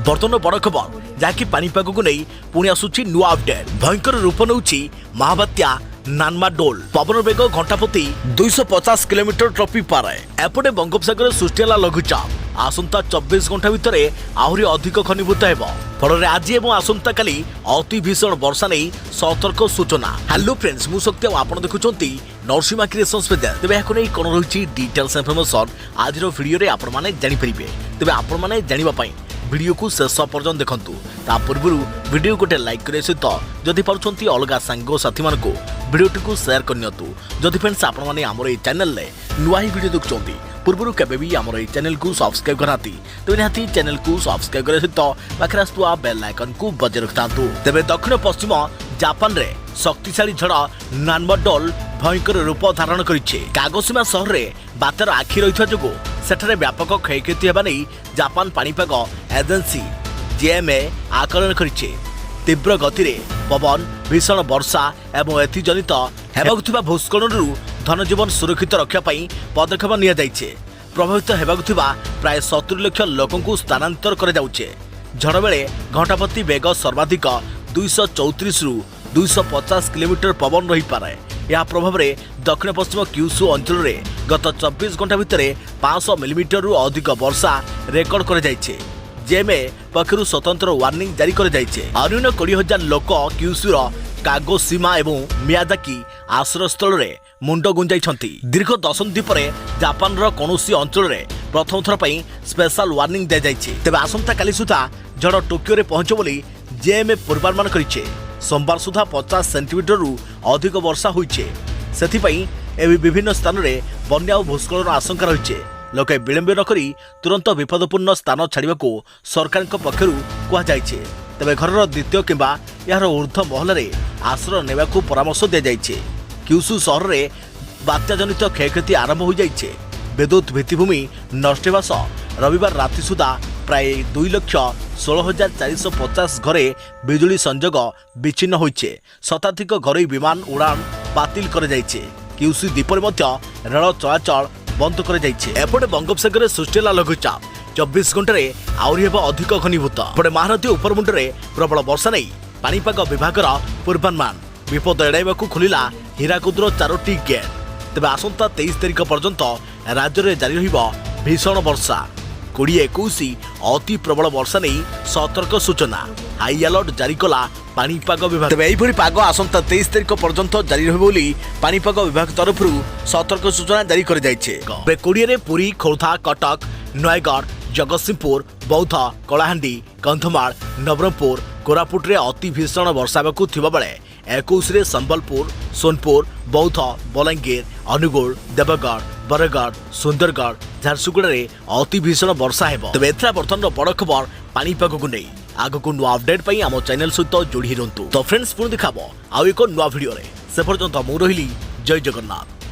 बर्तमान बड़ खबर जहाँकि पानीपाग को नहीं पुणी आसुची नुआ अपडेट। भयंकर रूप नौची महाबात्या नानमाडोल। पवन बेग घंटा प्रति 250 किलोमीटर ट्रपी पारे। एपटे बंगोपसागर सृष्टि है लघुचाप। आसंता 24 घंटा भितर आहरी अधिक घनीभूत हेब। फल आज और आसंता काली अति भीषण वर्षा नहीं सतर्क सूचना। हेलो फ्रेंड्स, मु शक्ति आप देखुंत नरसिम्हा क्रिएशंस पेज। तेज यहाँ नहीं कौन रही डिटेल्स इनफर्मेशन आज भिडियो आपने जानीपर। तेज आपने जानापी वीडियो को शेष पर्यटन देखु। ता पूर्व वीडियो गोटे लाइक करने सहित जदि पार्टी अलग सांग साथी मान वीडियो को शेयर करनी। जदि फ्रेंड्स आपने आम ये चैनल नुआ ही वीडियो देखुं पूर्व केबी आम ये चैनल को सब्सक्राइब कराती तेज निहाती चैनल को सब्सक्राइब करने सहित पाखे आसुआ बेल आइकन को बजाय रखिता। तेज दक्षिण पश्चिम जापान रे शक्तिशाली झड़ नानमाडोल भयंकर रूप धारण करिछे। कागोशिमा सहर में बात्यार आखि रही जो सेठारे व्यापक क्षयक्षति होगा नहीं जापान पानीपाग एजेंसी जेएमए आकलन करिछे। तीव्र गति रे पवन भीषण वर्षा एवं एथिजनित हेबाकुथिबा भूस्खलन धनजीवन सुरक्षित रखा पदक्षेप निया जाइछे। प्रभावित हेबाकुथिबा प्राय 70 लाख लोकों को स्थानांतर कर जाउछे। झड़ बेले घंटा प्रति बेग सर्वाधिक 234 रु 250 किलोमीटर पवन रही पारे। या प्रभाव में दक्षिण पश्चिम क्यूसु अंचल में गत 24 घंटा भितर 500 मिलीमीटर रु अधिक वर्षा रेकर्ड कर जाइछे। जेएमए पक्षरु स्वतंत्र वार्निंग जारी कर जाइछे। अन्यून 20,000 लोक क्यूसुर कागोशिमा एवं मियाजाकी आश्रय स्थल रे मुंड गुंजाइछंती। दीर्घ दशंधि पर जापान कौनसी अंचल में प्रथम थर पर स्पेशल वार्निंग दि जाइछे। तेबे आसंता काली सुधा झड़ टोकियो रे पहुंच बोली जेएमए पूर्वानुमान करिछे। सोमवार सुधा 50 सेंटीमीटर रु अधिक वर्षा होइछे। सेथिपई एवं विभिन्न स्थान में बन्या और भूस्खलन आशंका रही। लोके विलंब न करी तुरंत विपदपूर्ण स्थान छाड़ा सरकार पक्षर कहुई। तेज घर द्वितीय किंबा यार ऊर्ध्व महल में आश्रय नेवा परामर्श दि जाइए। क्यूसु सहर में बात्या जनित क्षयक्षति आरंभ हो जाइए। विद्युत भित्तिभूमि नष्ट होगा सह रविवार राति सुधा प्राय 2,16,450 घरे बिजुली संजोग विच्छिन्न होइछे। शताधिक घरोई विमान उड़ान बातिल कर जाइछे। क्यूसी द्वीप रेल चलाचल बंद कर जाइछे। एपटे बंगोपसागर सृष्टि है लघुचाप। 24 घंटे आहरी हेब अधिक घनीभूत। एपटे महानदी उपरमुंडे प्रबल वर्षा नहीं पानीपाग विभागर पूर्वानुमान। विपद एड़ाइबा खोलिला हीराकुदर 4टी गेट। तेज आसंता 23 तारिख पर्यंत राज्य में जारी रहिबो भीषण वर्षा। 20-21 अति प्रबल वर्षा नहीं सतर्क सूचना। हाई अलर्ट जारी कला पानीपाग विभाग। तेज यही पाग आसंता 23 तारिख पर्यंत जारी रहिबो बोली पानीपाग विभाग तरफ सतर्क सूचना जारी कर जाइछे। 20 पुरी, खोर्धा, कटक, नयगढ़, जगतसिंहपुर, बौद्ध, कलाहांडी, कंधमाल, नवरंगपुर, कोरापुट रे अति भीषण वर्षा हेबाकु थिबा बेले 21 रे संबलपुर, सोनपुर, बौद्ध, बलांगीर, अनुगुल, देवगढ़, बरगढ़, सुंदरगढ़, झारसुगुड़ा रे अति भीषण वर्षा हेब। तेज एथरा बर्तमान बड़ खबर पानीपाग को नहीं आगको नुआ अपडेट पाई आम चैनल सहित जोड़ी रुहतु। तो फ्रेंड्स पुणी देखा आउ एक नुआ भिडियो से पर्यंत मु रही जय जगन्नाथ।